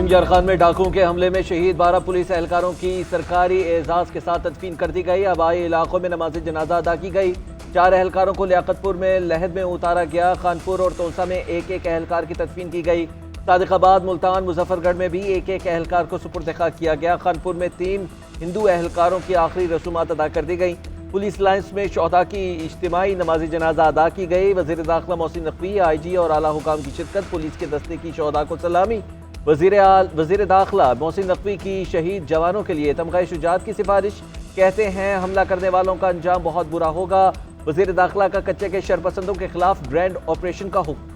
रहीम यार खान में डाकुओं के हमले में शहीद 12 पुलिस एहलकारों की सरकारी एजाज के साथ तदफीन कर दी गई। आबाई इलाकों में नमाज जनाजा अदा की गई। 4 एहलकारों को लियाकतपुर में लहद में उतारा गया। खानपुर और तोसा में एक एक एहलकार की तदफीन की गई। सादिकाबाद, मुल्तान, मुजफ्फरगढ़ में भी एक एक एहलकार को सुपुर्द खा किया गया। खानपुर में 3 हिंदू एहलकारों की आखिरी रसूमात अदा कर दी गई। पुलिस लाइन्स में शोहदा की इज्तिमाई नमाज जनाजा अदा की गई। वज़ीर दाखिला मोहसिन नकवी, IG और आला हुकाम की शिरकत। पुलिस के दस्ते की शोहदा को सलामी। वज़ीर दाखिला मोहसिन नकवी की शहीद जवानों के लिए तमग़ा शुजाअत की सिफारिश। कहते हैं हमला करने वालों का अंजाम बहुत बुरा होगा। वज़ीर दाखिला का कच्चे के शरपसंदों के खिलाफ ग्रैंड ऑपरेशन का हुक्म।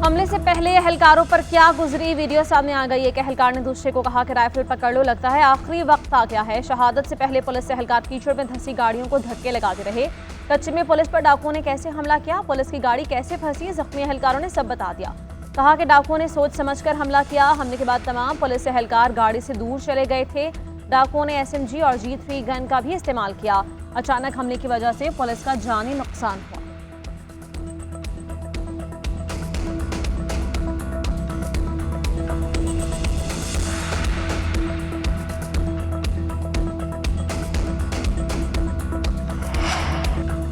हमले से पहले एहलकारों पर क्या गुजरी वीडियो सामने आ गई। एक एहलकार ने दूसरे को कहा कि राइफल पकड़ लो, लगता है आखिरी वक्त आ गया है। शहादत से पहले पुलिस एहलकार कीचड़ में धंसी गाड़ियों को धक्के लगाते रहे। कच्चे में पुलिस पर डाकुओं ने कैसे हमला किया, पुलिस की गाड़ी कैसे फंसी, जख्मी एहलकारों ने सब बता दिया। कहा कि डाकुओं ने सोच समझकर हमला किया। हमले के बाद तमाम पुलिस एहलकार गाड़ी से दूर चले गए थे। डाकुओं ने SMG और G3 गन का भी इस्तेमाल किया। अचानक हमले की वजह से पुलिस का जानी नुकसान हुआ।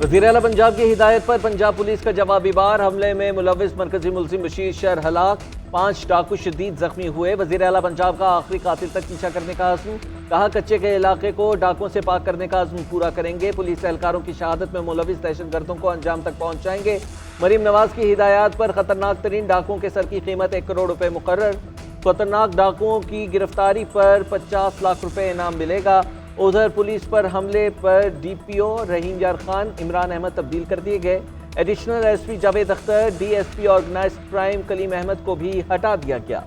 वज़ीर आला पंजाब की हिदायत पर पंजाब पुलिस का जवाबी वार। हमले में मुलविस मरकजी मुल्ज़िम बशीर शर हलाक, 5 डाकू शदीद जख्मी हुए। वज़ीर आला पंजाब का आखिरी कातिल तक पीछा करने का अज़्म। कहा कच्चे के इलाके को डाकुओं से पाक करने का अज़्म पूरा करेंगे। पुलिस एहलकारों की शहादत में मुलविस दहशतगर्दों को अंजाम तक पहुँचाएंगे। मरीम नवाज की हिदायत पर खतरनाक तरीन डाकुओं के सर की कीमत 1 करोड़ रुपये मुकर्रर। खतरनाक डाकुओं की गिरफ्तारी पर 50 लाख रुपये इनाम मिलेगा। उधर पुलिस पर हमले पर DPO रहीम यार खान, इमरान अहमद तब्दील कर दिए गए। Additional SP Javed Akhtar, DSP organised crime Kaleem Ahmed को भी हटा दिया गया।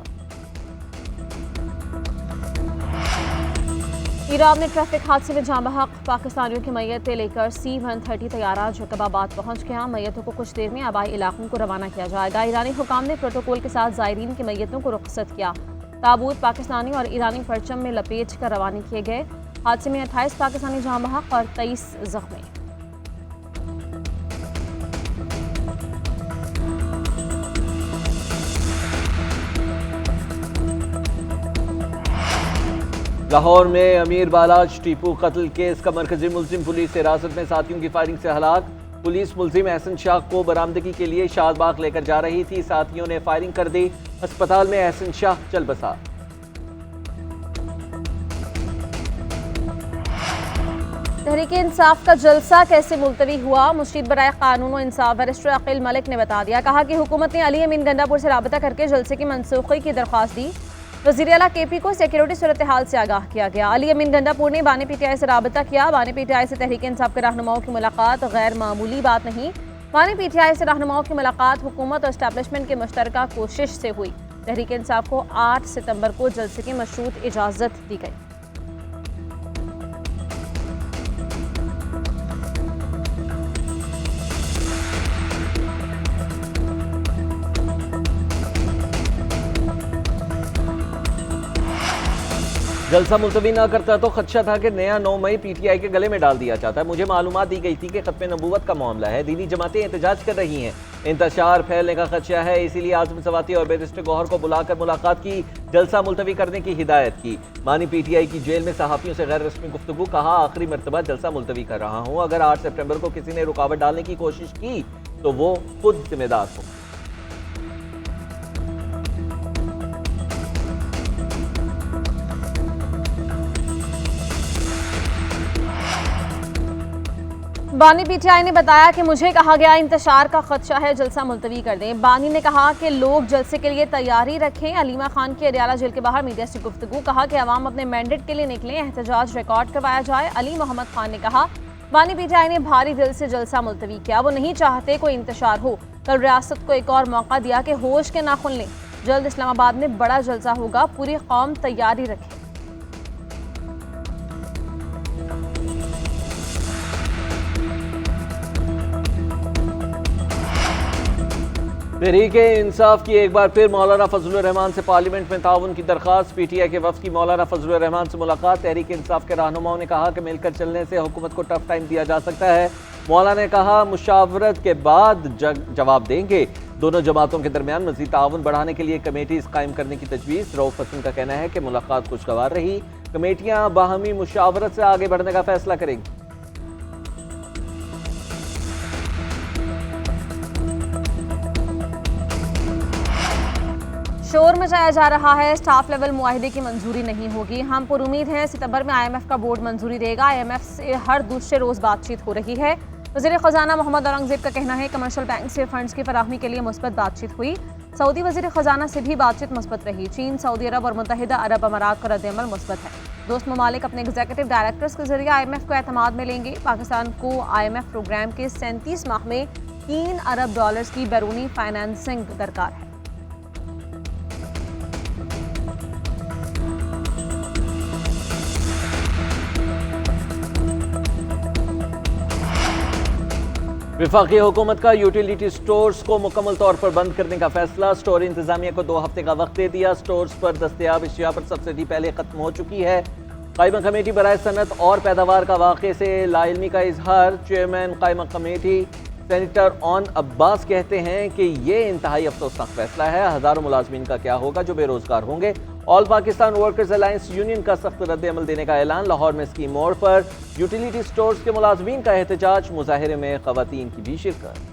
ईरान में ट्रैफिक हादसे में जाँ बहक पाकिस्तानियों की मैयतें लेकर C-130 तैयारा जैकबाबाद पहुंच गया। मैयतों को कुछ देर में आबाई इलाकों को रवाना किया जाएगा। ईरानी हुकाम ने प्रोटोकॉल के साथ ज़ायरीन की मैयतों को रुखसत किया। ताबूत पाकिस्तानी और ईरानी परचम में लपेट कर रवाना किए गए। हादसे में 28 पाकिस्तानी जाँ बहक और 23 जख्मी। लाहौर में अमीर बालाज टीपू कत्ल केस का मरकजी मुल्जिम पुलिस हिरासत में, साथियों की फायरिंग से हलाक। पुलिस मुल्जिम एहसन शाह को बरामदगी के लिए शाहबाग लेकर जा रही थी, साथियों ने फायरिंग कर दी। अस्पताल में एहसन शाह चल बसा। तहरीके इंसाफ का जलसा कैसे मुलतवी हुआ, मुशीद बराए कानून और इंसाफ बैरिस्टर अकील मलिक ने बता दिया। कहा कि हुकूमत ने अली अमीन गंडापुर से राबता करके जलसे की मनसूखी की दरख्वास्त दी। वज़ीर आला KP को सिक्योरिटी सूरत हाल से आगाह किया गया। अली अमीन गंडापुर ने बानी PTI से राबता किया। बानी PTI से तहरीके इंसाफ के रहनुमाओं की मुलाकात गैर मामूली बात नहीं। बानी PTI से रहनुमाओं की मुलाकात हुकूमत और एस्टैब्लिशमेंट की मुश्तरका कोशिश से हुई। तहरीके इंसाफ को 8 सितंबर को जलसे की मशरूत इजाज़त दी गई। जलसा मुलतवी न करता तो खदशा था कि नया 9 मई PTI के गले में डाल दिया जाता है। मुझे मालूमात दी गई थी कि खत्म नबूवत का मामला है, दीनी जमातें एहतजाज कर रही हैं, इंतशार फैलने का खदशा है, इसीलिए आज़म सवाती और बैरिस्टर गौहर को बुलाकर मुलाकात की, जलसा मुलतवी करने की हिदायत की। बानी PTI की जेल में सहाफ़ियों से गैर रस्मी गुफ्तगू। कहा आखिरी मरतबा जलसा मुलतवी कर रहा हूँ, अगर 8 सितंबर को किसी ने रुकावट डालने की कोशिश की तो वो खुद जिम्मेदार हो। बानी PTI ने बताया कि मुझे कहा गया इंतशार का खदशा है, जलसा मुलतवी कर दें। बानी ने कहा कि लोग जलसे के लिए तैयारी रखें। अलीमा खान की अडियाला जेल के बाहर मीडिया से गुफ्तगू। कहा कि अवाम अपने मैंडेट के लिए निकलें, एहतजाज रिकॉर्ड करवाया जाए। अली मोहम्मद खान ने कहा बानी PTI ने भारी दिल से जलसा मुलतवी किया, वो नहीं चाहते कोई इंतशार हो। कल रियासत को एक और मौका दिया कि होश के नाखुन लें। जल्द इस्लामाबाद में बड़ा जलसा होगा, पूरी कौम तैयारी रखे। तहरीके इंसाफ की एक बार फिर मौलाना फजलुर रहमान से पार्लियामेंट में ताउन की दरख्वास्त। PTI के वफ्द की मौलाना फजलुर रहमान से मुलाकात। तहरीके इंसाफ के रहनुमाओं ने कहा कि मिलकर चलने से हुकूमत को टफ टाइम दिया जा सकता है। मौला ने कहा मुशावरत के बाद जवाब देंगे। दोनों जमातों के दरमियान मजीद ताउन बढ़ाने के लिए कमेटीज कायम करने की तजवीज़। रऊफ हसन का कहना है कि मुलाकात खुशगवार रही, कमेटियां बाहमी मुशावरत से आगे बढ़ने का फैसला करेंगी। शोर मचाया जा रहा है, स्टाफ लेवल मुआहिदे की मंजूरी नहीं होगी। हम पुरुमीद हैं सितंबर में IMF का बोर्ड मंजूरी देगा। IMF से हर दूसरे रोज बातचीत हो रही है। वज़ीर ख़जाना मोहम्मद औरंगज़ेब का कहना है कमर्शियल बैंक से फंड्स की फराहमी के लिए मुस्बत बातचीत हुई। सऊदी वज़ीर ख़जाना से भी बातचीत मुस्बत रही। चीन, सऊदी अरब और मुत्तहिदा अरब अमारात का रद्द-ए-अमल मुस्बत है। दोस्त ममालिक अपने एग्जीक्यूटिव डायरेक्टर्स के जरिए IMF को एतमाद में लेंगे। पाकिस्तान को IMF प्रोग्राम के 37 माह में $3 अरब की बैरूनी फाइनेंसिंग दरकार है। वफाकी हुकूमत का यूटिलिटी स्टोर्स को मुकम्मल तौर पर बंद करने का फैसला। स्टोर इंतजामिया को 2 हफ्ते का वक्त दे दिया। स्टोर्स पर दस्तयाब अशिया पर सब्सिडी पहले खत्म हो चुकी है। कायमा कमेटी बराए सनत और पैदावार का वाक़े से लाइलमी का इजहार। चेयरमैन कायमा कमेटी सेनेटर ऑन अब्बास कहते हैं कि ये इंतहाई अफसोसनाक फैसला है। हज़ारों मुलाजमीन का क्या होगा जो बेरोजगार होंगे। All Pakistan workers alliance union का सख्त रद्द-ए-अमल देने का ऐलान। लाहौर में स्कीम मोड़ पर यूटिलिटी स्टोर्स के मुलाजमीन का एहतजाज। मुजाहिरे में खवातीन की भी शिरकत।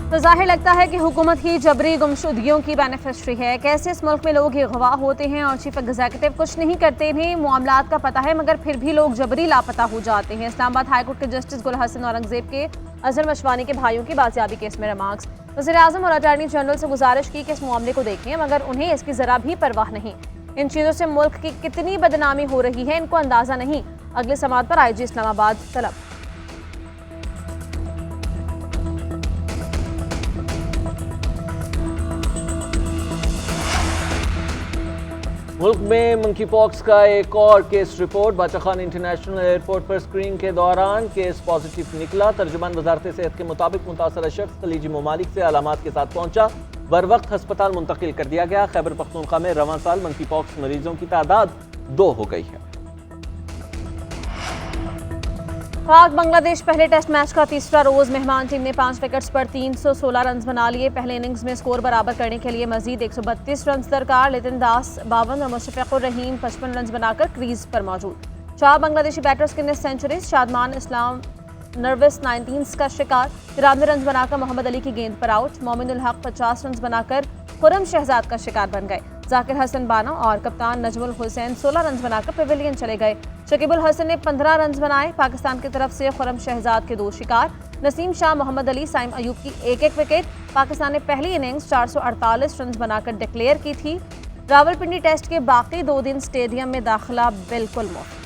तो जाहिर लगता है कि हुकूमत ही जबरी गुमशुदगियों की बेनिफिशरी है। कैसे इस मुल्क में लोग ये गवाह होते हैं और चीफ एग्जीक्यूटिव कुछ नहीं करते। इन्हें मामलात का पता है मगर फिर भी लोग जबरी लापता हो जाते हैं। इस्लामाबाद हाईकोर्ट के जस्टिस गुल हसन औरंगजेब के अजहर मशवानी के भाइयों की बाजियाबी केस में रिमार्क्स। वज़ीर आज़म और अटॉर्नी जनरल से गुजारिश की कि इस मामले को देखें मगर उन्हें इसकी ज़रा भी परवाह नहीं। इन चीज़ों से मुल्क की कितनी बदनामी हो रही है इनको अंदाज़ा नहीं। अगले समात पर IG इस्लामाबाद तलब। मुल्क में मंकी पॉक्स का एक और केस रिपोर्ट। बादशाह खान इंटरनेशनल एयरपोर्ट पर स्क्रीनिंग के दौरान केस पॉजिटिव निकला। तर्जुमान वजारत सेहत के मुताबिक मुतासरा शख्स खलीजी ममालिक से अलामात के साथ पहुंचा। बर वक्त हस्पताल मुंतकिल कर दिया गया। खैबर पख्तूनख्वा में रवां साल मंकी पॉक्स मरीजों की तादाद 2 हो गई है। पाक बांग्लादेश पहले टेस्ट मैच का तीसरा रोज। मेहमान टीम ने 5 विकेट्स पर 316 रन बना लिए। पहले इनिंग्स में स्कोर बराबर करने के लिए मजीद 132 रन दरकार। लितिन दास 52 और मुशफ़िकुर रहीम 55 रन बनाकर क्रीज पर मौजूद। 4 बांग्लादेशी बैटर्स के लिए सेंचुरीज। शादमान इस्लाम नर्वस 19 का शिकार 93 रन बनाकर मोहम्मद अली की गेंद पर आउट। मोमिनुल हक 50 रन बनाकर खुरम शहजाद का शिकार बन गए। जाकिर हसन 12 और कप्तान नजमुल हुसैन 16 रन बनाकर पेविलियन चले गए। शकीबुल हसन ने 15 रन बनाए। पाकिस्तान की तरफ से खुरम शहजाद के 2 शिकार। नसीम शाह, मोहम्मद अली, साइम अयूब की 1-1 विकेट। पाकिस्तान ने पहली इनिंग्स 448 रन बनाकर डिक्लेयर की थी। रावलपिंडी टेस्ट के बाकी 2 दिन स्टेडियम में दाखिला बिल्कुल मुफ्त।